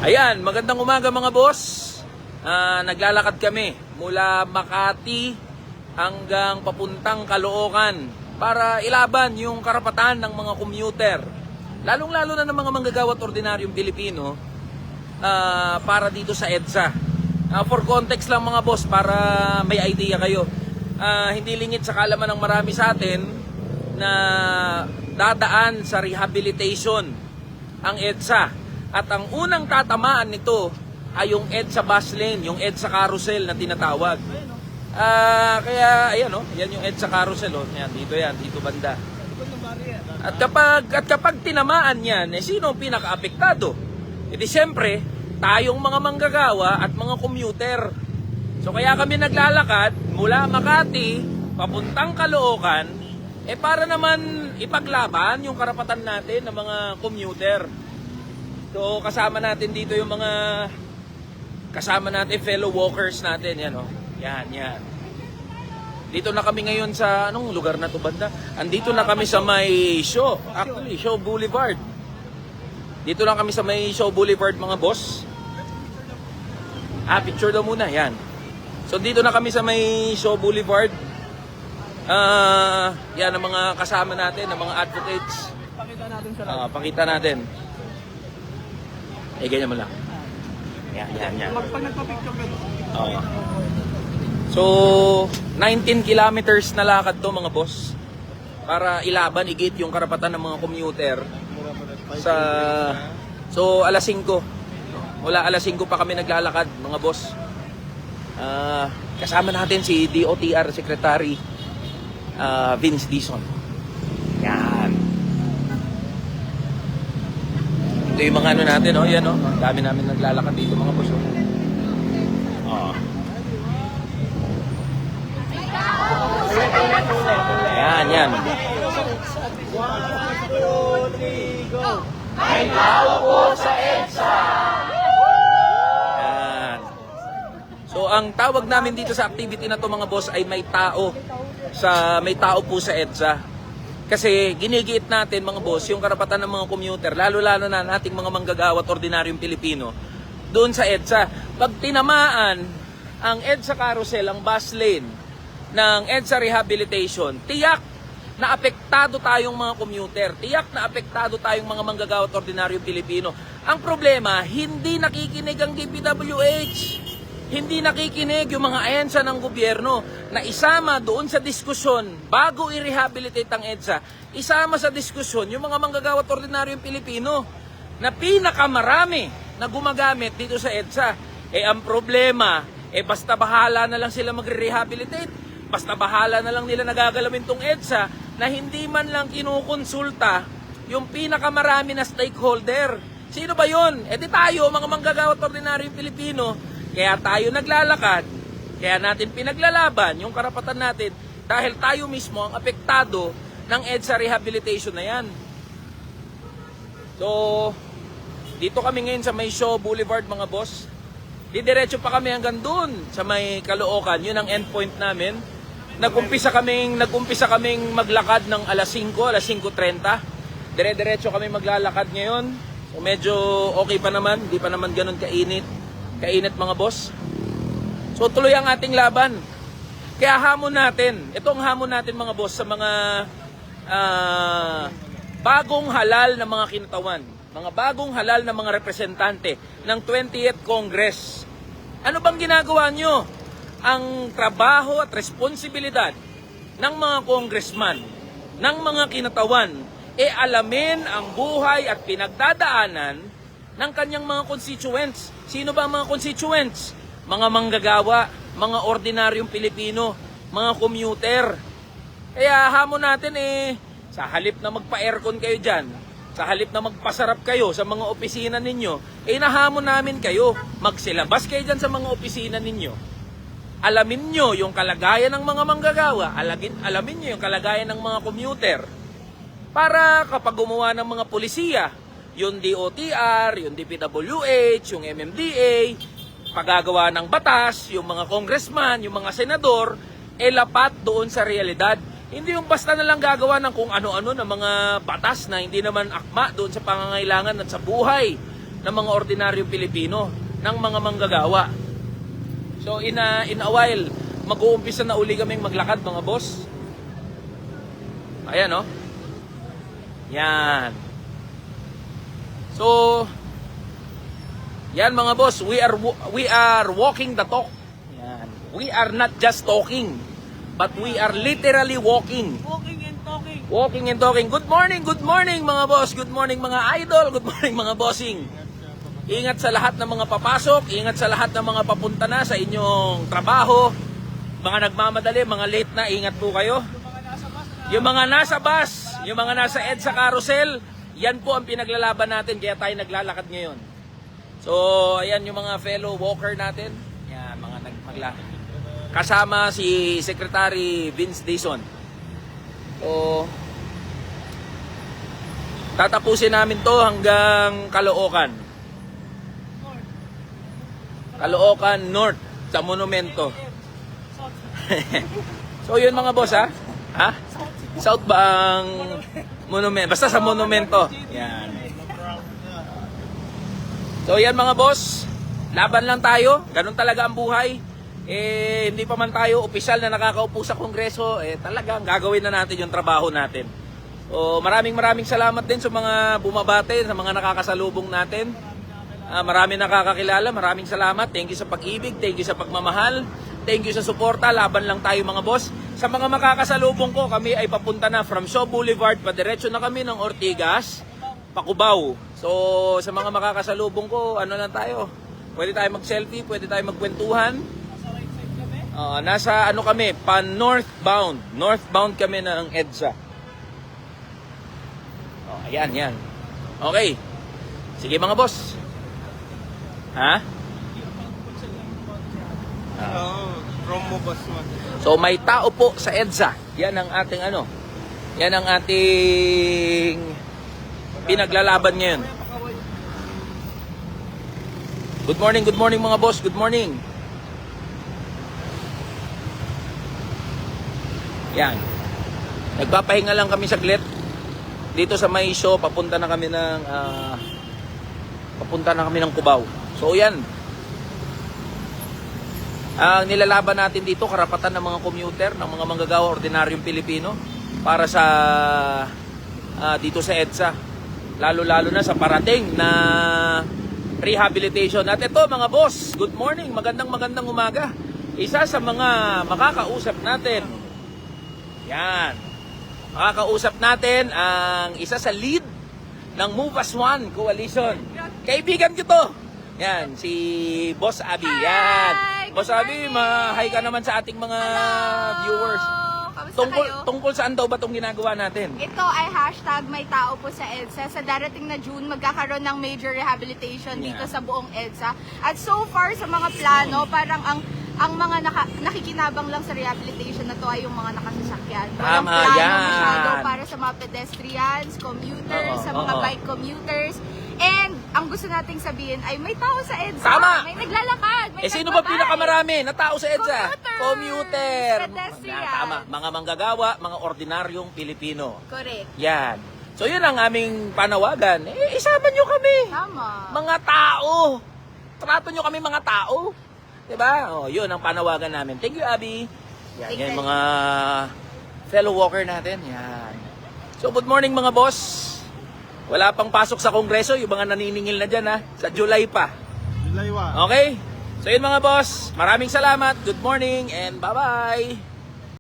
Ayan, magandang umaga mga boss. Naglalakad kami mula Makati hanggang papuntang Caloocan para ilaban yung karapatan ng mga commuter. Lalong-lalo na ng mga manggagawa at ordinaryong Pilipino para dito sa EDSA. For context lang mga boss, para may idea kayo. Hindi lingid sa kaalaman ng marami sa atin na dadaan sa rehabilitation ang EDSA. At ang unang tatamaan nito ay yung EDSA bus lane, yung EDSA carousel na tinatawag. Kaya ayan yan yung EDSA carousel yan, dito banda. At kapag tinamaan yan, sino ang pinaka-apektado? Di siyempre, tayong mga manggagawa at mga commuter. So kaya kami naglalakad mula Makati papuntang Caloocan para naman ipaglaban yung karapatan natin ng mga commuter. So kasama natin dito yung mga fellow walkers natin, Yan. Dito na kami ngayon sa anong lugar na to banda? Andito na kami sa may Shaw Boulevard. Dito lang kami sa may Shaw Boulevard mga boss. Picture daw muna, yan. So dito na kami sa may Shaw Boulevard. Yan ang mga kasama natin, ang mga advocates. Pakita natin. Ganyan mo lang. Yan. Pag nagpa-picture ka doon. So, 19 kilometers na lakad to mga boss para ilaban, igit yung karapatan ng mga commuter So, alas 5. Mula alas 5 pa kami naglalakad mga boss. Kasama natin si DOTR Secretary Vince Dizon. Yan. Ito yung mga natin, yan, dami namin naglalakad dito mga boss. Yan. 1, 2, 3, go! May tao po sa EDSA! Yan. So, ang tawag namin dito sa activity na to mga boss ay may tao po sa EDSA. Kasi ginigiit natin mga boss yung karapatan ng mga commuter, lalo-lalo na nating mga manggagawa at ordinaryong Pilipino doon sa EDSA. Pag tinamaan ang EDSA carousel, ang bus lane ng EDSA rehabilitation, tiyak na apektado tayong mga commuter, tiyak na apektado tayong mga manggagawa at ordinaryong Pilipino. Ang problema, hindi nakikinig ang DPWH. Hindi nakikinig yung mga ahensya ng gobyerno na isama doon sa diskusyon bago i-rehabilitate ang EDSA. Isama sa diskusyon yung mga manggagawa at ordinaryong Pilipino na pinakamarami na gumagamit dito sa EDSA. Ang problema, basta bahala na lang sila magre-rehabilitate. Basta bahala na lang nila nagagalawin tong EDSA na hindi man lang kinukonsulta yung pinakamarami na stakeholder. Sino ba yun? Di tayo, mga manggagawa at ordinaryong Pilipino. Kaya tayo naglalakad, kaya natin pinaglalaban yung karapatan natin dahil tayo mismo ang apektado ng EDSA rehabilitation na yan. So, dito kami ngayon sa may Shaw Boulevard mga boss. Didiretso pa kami hanggang doon sa may Caloocan, yun ang endpoint namin. Nag-umpisa kaming maglakad ng alas 5, alas 5:30. Dire-diretso kami maglalakad ngayon. So, medyo okay pa naman, hindi pa naman ganun kainit mga boss. So tuloy ang ating laban. Kaya hamon natin, itong hamon natin mga boss sa mga bagong halal na mga kinatawan, mga bagong halal na mga representante ng 20th Congress. Ano bang ginagawa nyo? Ang trabaho at responsibilidad ng mga congressman, ng mga kinatawan, alamin ang buhay at pinagdadaanan ng kanyang mga constituents. Sino ba ang mga constituents? Mga manggagawa, mga ordinaryong Pilipino, mga commuter. Kaya hamon natin sa halip na magpa-aircon kayo dyan, sa halip na magpasarap kayo sa mga opisina ninyo, nahamon namin kayo, magsilabas kayo dyan sa mga opisina ninyo. Alamin nyo yung kalagayan ng mga manggagawa, alamin nyo yung kalagayan ng mga commuter, para kapag gumawa ng mga polisiya, yung DOTR, yung DPWH, yung MMDA, paggagawa ng batas, yung mga congressman, yung mga senador, lapat doon sa realidad. Hindi yung basta na lang gagawa ng kung ano-ano ng mga batas na hindi naman akma doon sa pangangailangan at sa buhay ng mga ordinaryong Pilipino, ng mga manggagawa. So in a while, mag-uumpisa na uli kaming maglakad mga boss. Ayan no? Yan. So, yan mga boss, we are walking the talk. Yan. We are not just talking, but we are literally walking. Walking and talking. Walking and talking. Good morning mga boss. Good morning mga idol. Good morning mga bossing. Ingat sa lahat ng mga papasok, ingat sa lahat ng mga papunta na sa inyong trabaho. Mga nagmamadali, mga late na, ingat po kayo. Yung mga nasa bus, yung mga nasa EDSA carousel, yan po ang pinaglalaban natin, kaya tayo naglalakad ngayon. So, ayan yung mga fellow walker natin. Yan, mga naglalakad. Kasama si Secretary Vince Dizon. So, tatapusin namin to hanggang Caloocan. Caloocan North sa Monumento. So yun mga boss ha? Ha? South ba ang Monumento? Basta sa Monumento. Yan. So yan mga boss, laban lang tayo. Ganun talaga ang buhay. Hindi pa man tayo opisyal na nakakaupo sa Kongreso, talagang gagawin na natin yung trabaho natin. So maraming salamat din sa mga bumabate, sa mga nakakasalubong natin. Marami nakakakilala, maraming salamat. Thank you sa pag-ibig, thank you sa pagmamahal, thank you sa suporta. Laban lang tayo mga boss. Sa mga makakasalubong ko, kami ay papunta na from Shaw Boulevard, padiretso na kami ng Ortigas, Pacubao. So sa mga makakasalubong ko, ano lang tayo, pwede tayo mag-selfie, pwede tayo magkwentuhan. Nasa ano kami, pa northbound kami ng EDSA. Ayan. Okay, sige mga boss. Ha? Promo boss mo. So may tao po sa EDSA. Yan ang ating ano. Yan ang ating pinaglalaban ngayon. Good morning mga boss. Good morning. Yan. Nagpapahinga lang kami saglit. Dito sa may show, papunta na kami ng Cubao. So yan. Ang nilalaban natin dito, karapatan ng mga commuter, ng mga manggagawa, ordinaryong Pilipino para sa dito sa EDSA. Lalo na sa parating na rehabilitation. At ito mga boss, good morning, magandang umaga. Isa sa mga makakausap natin. Yan. Makakausap natin ang isa sa lead ng Move as One Coalition. Kaibigan ko to. Yan, si Boss Abby. Yan. Boss Abby, hi ka naman sa ating mga viewers. Kamusta kayo? Tungkol saan daw ba itong ginagawa natin? Ito ay hashtag may tao po sa EDSA. Sa darating na June, magkakaroon ng major rehabilitation dito sa buong EDSA. At so far, sa mga plano, parang ang mga nakikinabang lang sa rehabilitation na to ay yung mga nakasasakyan. Walang Tama, plano yan. masyado para sa mga pedestrians, commuters, sa mga bike commuters. And ang gusto nating sabihin ay may tao sa EDSA. Tama. May naglalakad, may Sino ba nagbabike. pinakamarami na tao sa EDSA? Commuters. Commuter. Pedestrian. Yan, tama. Mga manggagawa, mga ordinaryong Pilipino. Correct. Yan. So yun ang aming panawagan. Isama nyo kami. Tama. Mga tao. Trato nyo kami mga tao. Diba? Yun ang panawagan namin. Thank you, Abby. Yan, Thank yan you. mga fellow walker natin. Yan. So good morning mga boss. Wala pang pasok sa Kongreso, yung mga naniningil na dyan ha. Sa July pa. July 1. Okay? So yun mga boss, maraming salamat. Good morning and bye-bye.